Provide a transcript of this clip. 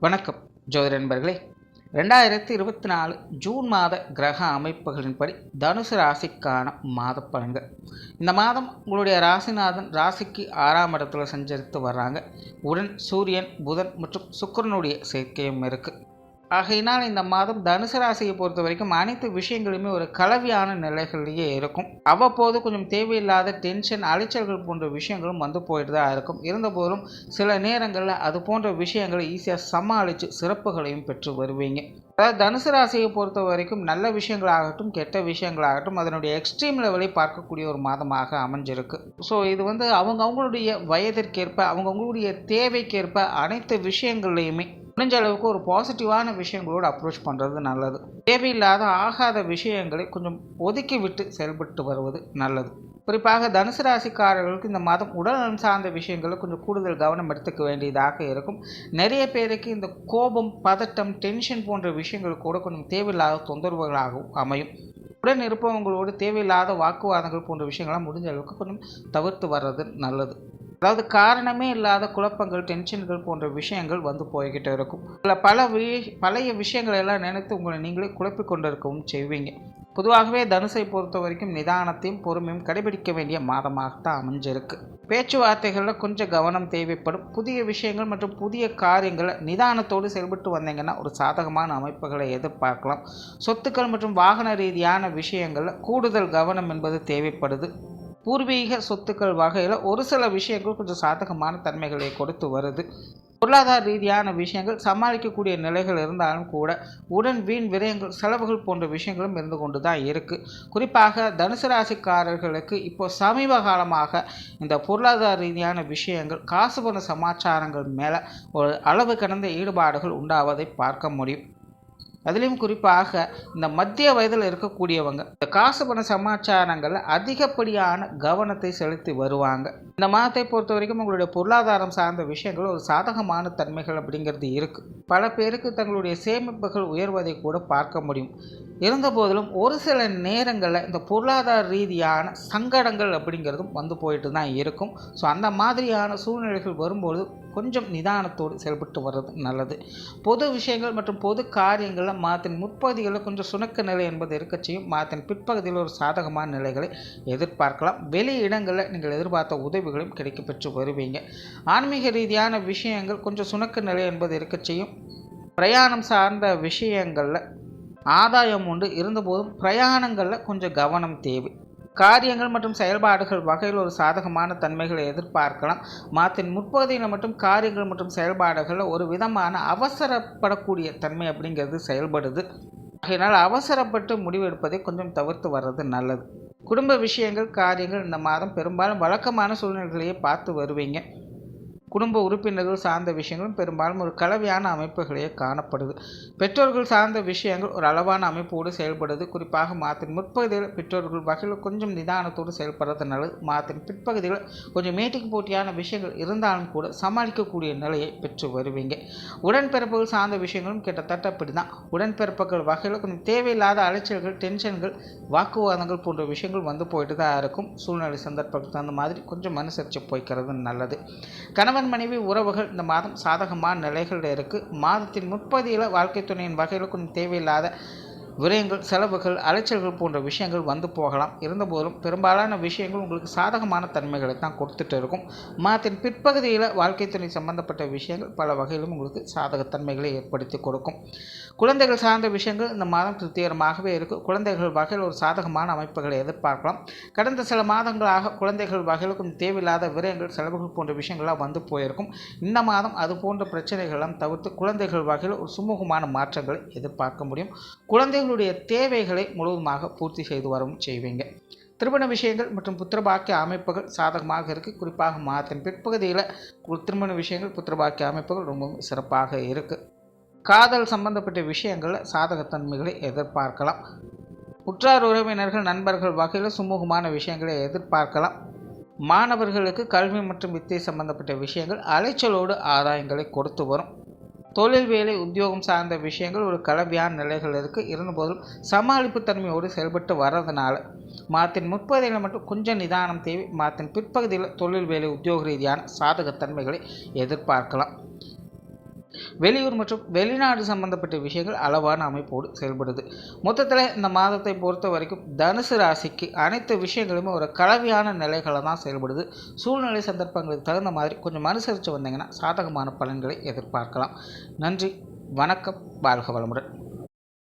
வணக்கம் ஜோதிட நண்பர்களே. 2024 ஜூன் மாத கிரக அமைப்புகளின்படி தனுசு ராசிக்கான மாத பலன்கள். இந்த மாதம் உங்களுடைய ராசிநாதன் ராசிக்கு 6ஆம் இடத்துல சஞ்சரித்து வர்றாங்க. உடன் சூரியன், புதன் மற்றும் சுக்கிரனுடைய சேர்க்கையும் இருக்குது. ஆகையினால் இந்த மாதம் தனுசு ராசியை பொறுத்த வரைக்கும் அனைத்து விஷயங்களுமே ஒரு கலவையான நிலைகளிலேயே இருக்கும். அவ்வப்போது கொஞ்சம் தேவையில்லாத டென்ஷன், அலைச்சல்கள் போன்ற விஷயங்களும் வந்து போயிட்டு தான் இருக்கும். இருந்தபோதும் சில நேரங்களில் அது போன்ற விஷயங்களை ஈஸியாக சமாளித்து சிறப்புகளையும் பெற்று வருவீங்க. அதாவது தனுசு ராசியை பொறுத்த வரைக்கும் நல்ல விஷயங்களாகட்டும் கெட்ட விஷயங்களாகட்டும் அதனுடைய எக்ஸ்ட்ரீம் லெவலை பார்க்கக்கூடிய ஒரு மாதமாக அமைஞ்சிருக்கு. ஸோ இது அவங்கவுங்களுடைய வயதிற்கேற்ப அவங்கவுங்களுடைய தேவைக்கேற்ப அனைத்து விஷயங்கள்லையுமே முடிஞ்ச அளவுக்கு ஒரு பாசிட்டிவான விஷயங்களோடு அப்ரோச் பண்ணுறது நல்லது. தேவையில்லாத ஆகாத விஷயங்களை கொஞ்சம் ஒதுக்கி விட்டு செயல்பட்டு வருவது நல்லது. குறிப்பாக தனுசு ராசிக்காரர்களுக்கு இந்த மாதம் உடல்நலம் சார்ந்த விஷயங்களில் கொஞ்சம் கூடுதல் கவனம் எடுத்துக்க வேண்டியதாக இருக்கும். நிறைய பேருக்கு இந்த கோபம், பதட்டம், டென்ஷன் போன்ற விஷயங்கள் கூட கொஞ்சம் தேவையில்லாத தொந்தரவுகளாகவும் அமையும். உடன் இருப்பவங்களோடு தேவையில்லாத வாக்குவாதங்கள் போன்ற விஷயங்கள்லாம் முடிஞ்ச அளவுக்கு கொஞ்சம் தவிர்த்து வர்றது நல்லது. அதாவது காரணமே இல்லாத குழப்பங்கள், டென்ஷன்கள் போன்ற விஷயங்கள் வந்து போய்கிட்டு இருக்கும். இதில் பழைய விஷயங்களை எல்லாம் நினைத்து உங்களை நீங்களே குழப்பிக் கொண்டிருக்கவும் செய்வீங்க. பொதுவாகவே தனுசை பொறுத்த வரைக்கும் நிதானத்தையும் பொறுமையும் கடைபிடிக்க வேண்டிய மாதமாகத்தான் அமைஞ்சிருக்கு. பேச்சுவார்த்தைகளில் கொஞ்சம் கவனம் தேவைப்படும். புதிய விஷயங்கள் மற்றும் புதிய காரியங்களை நிதானத்தோடு செயல்பட்டு வந்தீங்கன்னா ஒரு சாதகமான அமைப்புகளை எதிர்பார்க்கலாம். சொத்துக்கள் மற்றும் வாகன ரீதியான விஷயங்களில் கூடுதல் கவனம் என்பது தேவைப்படுது. பூர்வீக சொத்துக்கள் வகையில் ஒரு சில விஷயங்கள் கொஞ்சம் சாதகமான தன்மைகளை கொடுத்து வருது. பொருளாதார ரீதியான விஷயங்கள் சமாளிக்கக்கூடிய நிலைகள் இருந்தாலும் கூட உடன் வீண் விரயங்கள், செலவுகள் போன்ற விஷயங்களும் இருந்து கொண்டு தான் இருக்குது. குறிப்பாக தனுசு ராசிக்காரர்களுக்கு இப்போ சமீப காலமாக இந்த பொருளாதார ரீதியான விஷயங்கள், காசு பண சமாச்சாரங்கள் மேலே ஒரு அளவு கடந்த ஈடுபாடுகள் உண்டாவதை பார்க்க முடியும். அதுலேயும் குறிப்பாக இந்த மத்திய வயதில் இருக்கக்கூடியவங்க இந்த காசு பண சமாச்சாரங்களில் அதிகப்படியான கவனத்தை செலுத்தி வருவாங்க. இந்த மாதத்தை பொறுத்த வரைக்கும் உங்களுடைய பொருளாதாரம் சார்ந்த விஷயங்கள் ஒரு சாதகமான தன்மைகள் அப்படிங்கிறது இருக்குது. பல பேருக்கு தங்களுடைய சேமிப்புகள் உயர்வதை கூட பார்க்க முடியும். இருந்த போதிலும் ஒரு சில நேரங்களில் இந்த பொருளாதார ரீதியான சங்கடங்கள் அப்படிங்கிறதும் வந்து போயிட்டு தான் இருக்கும். ஸோ அந்த மாதிரியான சூழ்நிலைகள் வரும்பொழுது கொஞ்சம் நிதானத்தோடு செயல்பட்டு வர்றது நல்லது. பொது விஷயங்கள் மற்றும் பொது காரியங்களில் மாதத்தின் முற்பகுதிகளில் கொஞ்சம் சுணக்க நிலை என்பது இருக்க செய்யும். மாதத்தின் பிற்பகுதியில் ஒரு சாதகமான நிலைகளை எதிர்பார்க்கலாம். வெளி இடங்களில் நீங்கள் எதிர்பார்த்த உதவிகளும் கிடைக்க பெற்று வருவீங்க. ஆன்மீக ரீதியான விஷயங்கள் கொஞ்சம் சுணக்க நிலை என்பது இருக்க செய்யும். பிரயாணம் சார்ந்த விஷயங்களில் ஆதாயம் உண்டு. இருந்தபோதும் பிரயாணங்களில் கொஞ்சம் கவனம் தேவை. காரியங்கள் மற்றும் செயல்பாடுகள் வகையில் ஒரு சாதகமான தன்மைகளை எதிர்பார்க்கலாம். மாதத்தின் முற்பகுதியில் மட்டும் காரியங்கள் மற்றும் செயல்பாடுகளில் ஒரு விதமான அவசரப்படக்கூடிய தன்மை அப்படிங்கிறது செயல்படுது. அதனால் அவசரப்பட்டு முடிவெடுப்பதை கொஞ்சம் தவிர்த்து வர்றது நல்லது. குடும்ப விஷயங்கள், காரியங்கள் இந்த மாதம் பெரும்பாலும் வழக்கமான சூழ்நிலைகளையே பார்த்து வருவீங்க. குடும்ப உறுப்பினர்கள் சார்ந்த விஷயங்களும் பெரும்பாலும் ஒரு கலவையான அமைப்புகளையே காணப்படுது. பெற்றோர்கள் சார்ந்த விஷயங்கள் ஒரு அளவான அமைப்போடு செயல்படுது. குறிப்பாக மாதத்தின் முற்பகுதியில் பெற்றோர்கள் வகையில் கொஞ்சம் நிதானத்தோடு செயல்படுறது நல்லது. மாதத்தின் பிற்பகுதியில் கொஞ்சம் மேட்டிக்கு போட்டியான விஷயங்கள் இருந்தாலும் கூட சமாளிக்கக்கூடிய நிலையை பெற்று வருவீங்க. உடன்பிறப்புகள் சார்ந்த விஷயங்களும் கிட்டத்தட்ட அப்படி தான். உடன்பிறப்புகள் வகையில் கொஞ்சம் தேவையில்லாத அலைச்சல்கள், டென்ஷன்கள், வாக்குவாதங்கள் போன்ற விஷயங்கள் வந்து போயிட்டு தான் இருக்கும். சூழ்நிலை சந்தர்ப்பத்துக்கு தகுந்த மாதிரி கொஞ்சம் அனுசரித்து போய்க்கிறது நல்லது. கணவன் மனைவி உறவுகள் இந்த மாதம் சாதகமான நிலைகளில் இருக்குது. மாதத்தின் முற்பகுதியில் வாழ்க்கை துணையின் வகையில் கொஞ்சம் தேவையில்லாத விரயங்கள், செலவுகள், அலைச்சல்கள் போன்ற விஷயங்கள் வந்து போகலாம். இருந்தபோதும் பெரும்பாலான விஷயங்கள் உங்களுக்கு சாதகமான தன்மைகளை தான் கொடுத்துட்டு இருக்கும். மாதத்தின் பிற்பகுதியில் வாழ்க்கை துணை சம்பந்தப்பட்ட விஷயங்கள் பல வகையிலும் உங்களுக்கு சாதகத்தன்மைகளை ஏற்படுத்தி கொடுக்கும். குழந்தைகள் சார்ந்த விஷயங்கள் இந்த மாதம் திருப்திகரமாகவே இருக்குது. குழந்தைகள் வகையில் ஒரு சாதகமான அமைப்புகளை எதிர்பார்க்கலாம். கடந்த சில மாதங்களாக குழந்தைகள் வகையில் கொஞ்சம் தேவையில்லாத விரயங்கள், செலவுகள் போன்ற விஷயங்கள்லாம் வந்து போயிருக்கும். இந்த மாதம் அது போன்ற பிரச்சனைகளெல்லாம் தவிர்த்து குழந்தைகள் வகையில் ஒரு சுமூகமான மாற்றங்களை எதிர்பார்க்க முடியும். குழந்தைகளுடைய தேவைகளை முழுவதுமாக பூர்த்தி செய்து வரவும் செய்வீங்க. திருமண விஷயங்கள் மற்றும் புத்திரபாக்கிய அமைப்புகள் சாதகமாக இருக்குது. குறிப்பாக மாதத்தின் பிற்பகுதியில் திருமண விஷயங்கள், புத்திரபாக்கிய அமைப்புகள் ரொம்பவும் சிறப்பாக இருக்குது. காதல் சம்பந்தப்பட்ட விஷயங்களில் சாதகத்தன்மைகளை எதிர்பார்க்கலாம். உற்றார் உறவினர்கள், நண்பர்கள் வகையில் சுமூகமான விஷயங்களை எதிர்பார்க்கலாம். மாணவர்களுக்கு கல்வி மற்றும் வித்தை சம்பந்தப்பட்ட விஷயங்கள் அலைச்சலோடு ஆதாயங்களை கொடுத்து வரும். தொழில், வேலை, உத்தியோகம் சார்ந்த விஷயங்கள் ஒரு கலவையான நிலைகள் இருக்குது. இருந்தபோதும் சமாளிப்பு தன்மையோடு செயல்பட்டு வர்றதுனால மாதத்தின் முற்பகுதியில் மட்டும் கொஞ்சம் நிதானம் தேவை. மாதத்தின் பிற்பகுதியில் தொழில், வேலை, உத்தியோக ரீதியான சாதகத்தன்மைகளை எதிர்பார்க்கலாம். வெளியூர் மற்றும் வெளிநாடு சம்பந்தப்பட்ட விஷயங்கள் அளவான அமைப்போடு செயல்படுது. மொத்தத்தில் இந்த மாதத்தை பொறுத்த வரைக்கும் தனுசு ராசிக்கு அனைத்து விஷயங்களுமே ஒரு கலவையான நிலைகளை தான் செயல்படுது. சூழ்நிலை சந்தர்ப்பங்களுக்கு தகுந்த மாதிரி கொஞ்சம் அனுசரித்து வந்தீங்கன்னா சாதகமான பலன்களை எதிர்பார்க்கலாம். நன்றி, வணக்கம், வாழ்க வளமுடன்.